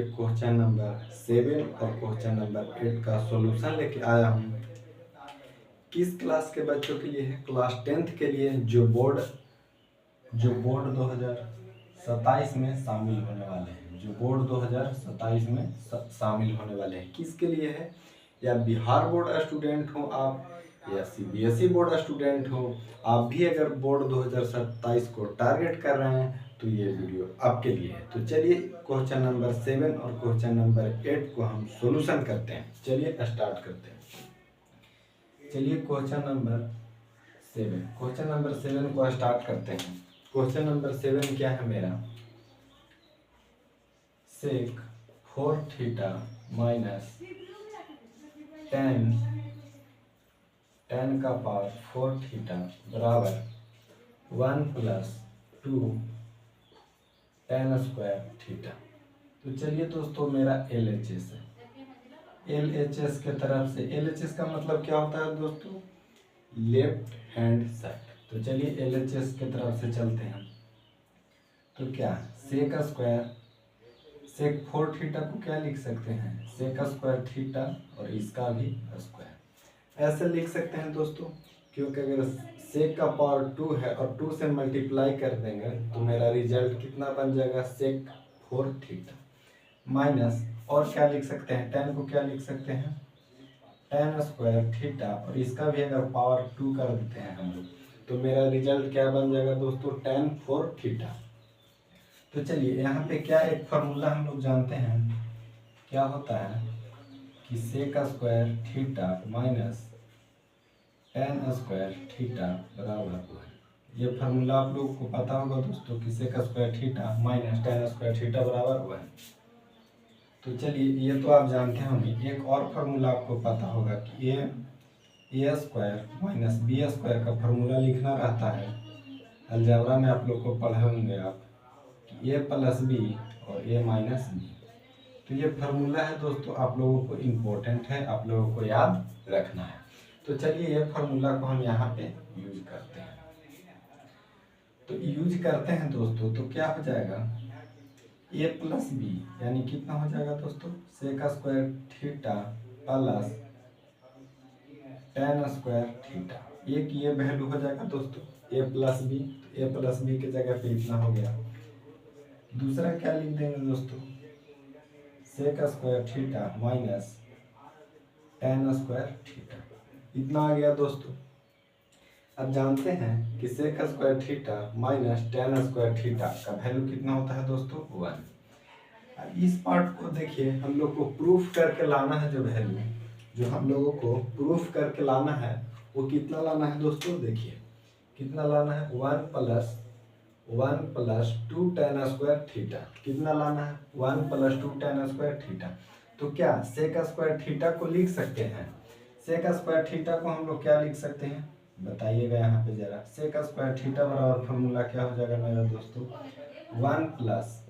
Question number 7 और question number 8 का solution लेके आया हूँ। किस क्लास के बच्चों के लिए है? क्लास 10th के लिए जो बोर्ड 2027 में शामिल होने वाले हैं, जो बोर्ड 2027 में शामिल होने वाले हैं। किसके लिए है? या बिहार बोर्ड स्टूडेंट हो आप, या CBSE बोर्ड स्टूडेंट हो, आप भी अगर बोर्ड 2027 को टारगेट कर रहे हैं तो ये वीडियो आपके लिए है। तो चलिए क्वेश्चन नंबर 7 और क्वेश्चन नंबर 8 को हम सॉल्यूशन करते हैं। चलिए स्टार्ट करते हैं। चलिए क्वेश्चन नंबर 7 को स्टार्ट करते हैं। क्वेश्चन नंबर 7 क्या है मेरा? सेक 4 थीटा माइनस tan का पावर 4 थीटा बराबर 1 प्लस 2 tan स्क्वायर थीटा। तो चलिए दोस्तों, मेरा LHS है। LHS के तरफ से, LHS का मतलब क्या होता है दोस्तों? Left hand side. तो चलिए LHS के तरफ से चलते हैं। तो क्या सेक स्क्वायर, सेक 4 थीटा को क्या लिख सकते हैं? सेक स्क्वायर थीटा, और इसका भी स्क्वायर ऐसे लिख सकते हैं दोस्तों, क्योंकि अगर सेक का पावर 2 है और 2 से मल्टीप्लाई कर देंगे तो मेरा रिजल्ट कितना बन जाएगा? सेक 4 थीटा माइनस, और क्या लिख सकते हैं? tan को क्या लिख सकते हैं? tan स्क्वायर थीटा, और इसका भी अगर पावर 2 कर देते हैं हम लोग तो मेरा रिजल्ट क्या बन जाएगा दोस्तों? tan 4 theta. तो चलिए यहाँ पे क्या एक फार्मूला हम लोग जानते हैं, क्या होता है कि sec square theta minus tan square theta बराबर 1। ये फार्मूला आप लोगों को पता होगा दोस्तों कि sec square theta minus tan square theta बराबर 1। तो चलिए ये तो आप जानते होंगे। एक और फार्मूला आपको पता होगा कि ए स्क्वायर माइनस बी स्क्वायर का फार्मूला लिखना रहता है। अलजेब्रा में आप लोग को पढ़े होंगे आप कि ए प्लस बी और ए माइनस बी। तो ये फार्मूला है दोस्तों, आप लोगों को इम्पोर्टेंट है, आप लोगों को याद रखना है। तो चलिए ये फार्मूला को हम यहाँ पे यूज करते हैं। तो यूज करते हैं दोस्तों, तो क्या हो जाएगा? ए प्लस बी यानी कितना हो जाएगा दोस्तों? Sec square theta plus tan square theta. एक ये वैल्यू हो जाएगा दोस्तों ए प्लस बी, तो ए प्लस बी की जगह पे इतना हो गया। दूसरा क्या लिख देंगे दोस्तों? Sec square theta minus tan square theta, इतना आ गया दोस्तों। अब जानते हैं कि sec square theta minus tan square theta का वैल्यू कितना होता है दोस्तों? 1। अब इस पार्ट को देखिए, हम लोग को प्रूफ करके लाना है। जो वैल्यू जो हम लोगों को प्रूफ करके लाना है वो कितना लाना है दोस्तों? देखिए कितना लाना है? 1 प्लस 2 tan स्क्वायर थीटा। कितना लाना है? 1 प्लस 2 tan स्क्वायर थीटा। तो क्या सेक स्क्वायर थीटा को लिख सकते हैं? सेक स्क्वायर थीटा को हम लोग क्या लिख सकते हैं बताइएगा यहाँ पे जरा। सेक स्क्वायर थीटा बराबर फॉर्मूला क्या हो जाएगा मेरा दोस्तों? 1 प्लस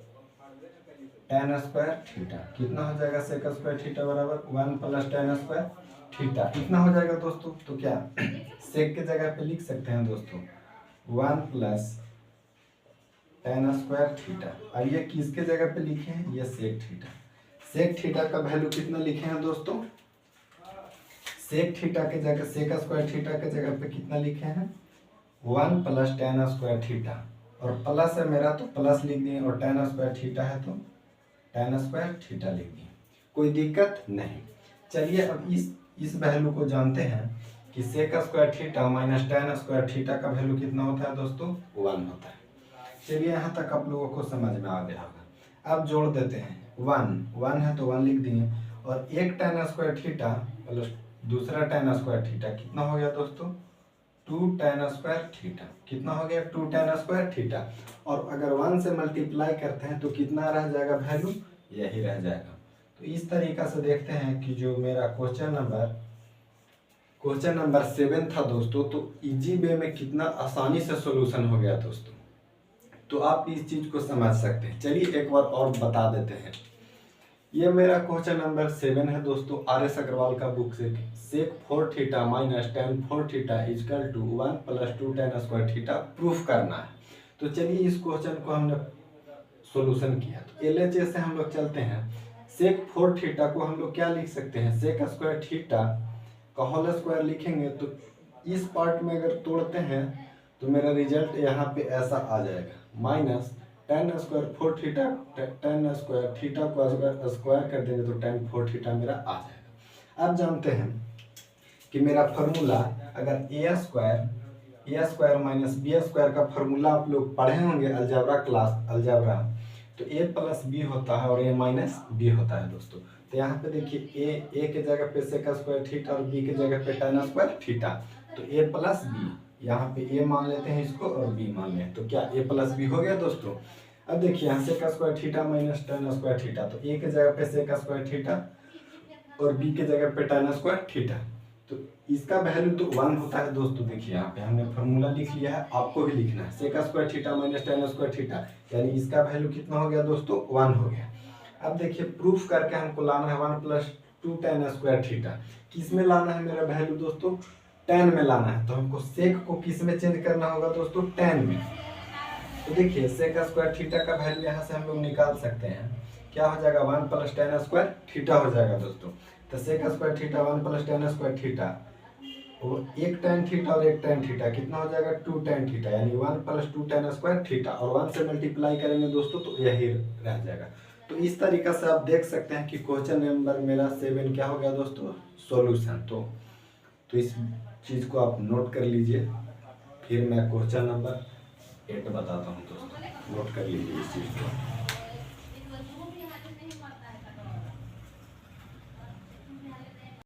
tan स्क्वायर थीटा। कितना हो जाएगा? सेक स्क्वायर थीटा बराबर 1 प्लस tan स्क्वायर थीटा, इतना हो जाएगा दोस्तों। तो क्या सेक के जगह पे लिख सकते हैं दोस्तों 1 प्लस tan स्क्वायर थीटा। और ये किसके जगह पे लिखे हैं? ये सेक थीटा। सेक थीटा का वैल्यू कितना लिखे हैं दोस्तों? सेक थीटा के जगह, सेक स्क्वायर थीटा के जगह पे कितना लिखे हैं? 1 प्लस tan स्क्वायर थीटा, और प्लस है मेरा तो प्लस लिख दिए, और tan स्क्वायर थीटा है तो tan स्क्वायर थीटा लिख दिए। कोई दिक्कत नहीं। चलिए अब इस वैल्यू को जानते हैं कि sec square theta minus tan square theta का वैल्यू कितना होता है दोस्तों? 1 होता है। चलिए यहाँ तक आप लोगों को समझ में आ गया होगा। अब जोड़ देते हैं। 1 है तो 1 लिख दिए, और एक tan स्क्वायर थीटा प्लस दूसरा tan स्क्वायर थीटा, कितना हो गया दोस्तों? 2 tan स्क्वायर थीटा। कितना हो गया? 2 tan स्क्वायर थीटा। और अगर 1 से मल्टीप्लाई करते हैं तो कितना रह जाएगा वैल्यू? यही रह जाएगा। तो इस तरीका से देखते हैं कि जो मेरा क्वेश्चन नंबर 7 था दोस्तों, तो इजी वे में कितना आसानी से सॉल्यूशन हो गया दोस्तों। तो आप इस चीज को समझ सकते हैं। चलिए एक बार और बता देते हैं। ये मेरा क्वेश्चन नंबर 7 है दोस्तों, RS अग्रवाल का बुक से। Sec 4 theta minus tan 4 theta is equal to 1 plus 2 tan square theta proof करना है। तो चलिए इस क्वेश्चन को हमने सॉल्यूशन किया। तो LHS से हम लोग चलते हैं, सेक 4 थीटा को हम लोग क्या लिख सकते हैं, सेक स्क्वायर थीटा का होल स्क्वायर लिखेंगे तो इस पार्ट में अगर तोड़ते हैं तो मेरा रिजल्ट यहाँ पे ऐसा आ जाएगा, minus tan square 4 theta, tan square theta को अगर स्क्वायर कर देंगे तो tan 4 थीटा मेरा आ जाएगा। आप जानते हैं कि मेरा फार्मूला अगर ए स्क्वायर माइनस बी स्क्वायर का फार्मूला आप लोग पढ़े होंगे अलजेब्रा क्लास, अलजेब्रा, तो ए प्लस बी होता है और ए माइनस बी होता है दोस्तों। तो यहाँ पे देखिए ए के जगह पे सेक स्क्वायर थीटा और बी के जगह पे tan स्क्वायर थीटा, तो ए प्लस बी, यहाँ पे ए मान लेते हैं इसको और बी मान लें, तो क्या ए प्लस बी हो गया दोस्तों। अब देखिए यहाँ sec square theta minus tan square theta, तो ए के जगह पे सेक स्क्वायर थीटा और बी के जगह पे tan स्क्वायर थीटा, तो इसका वैल्यू तो 1 होता है दोस्तों। देखिए यहाँ पे हमने फार्मूला लिख लिया है, आपको भी लिखना है, sec square theta minus tan square theta, यानी इसका वैल्यू कितना हो गया दोस्तों, 1 हो गया। अब देखिए प्रूफ करके हमको लाना है 1 + 2 tan स्क्वायर थीटा, किस में लाना है मेरा वैल्यू दोस्तों, tan में लाना है। तो हमको सेक को किस में चेंज करना होगा दोस्तों, tan में। तो देखिए सेक स्क्वायर थीटा का वैल्यू यहाँ से हम लोग निकाल सकते हैं, क्या हो जाएगा, 1 + tan स्क्वायर थीटा हो जाएगा दोस्तों। तो sec square theta 1 + tan square theta, वो एक tan थीटा और एक tan थीटा कितना हो जाएगा, 2 tan थीटा, यानी 1 + 2 tan स्क्वायर थीटा, और 1 से मल्टीप्लाई करेंगे दोस्तों तो यही रह जाएगा। तो इस तरीका से आप देख सकते हैं कि क्वेश्चन नंबर मेरा 7 क्या हो गया दोस्तों, सॉल्यूशन। तो इस चीज़ को आप नोट कर लीजिए, फिर मैं क्वेश्चन नंबर 8 बताता हूँ दोस्तों, नोट कर लीजिए इस चीज़ को।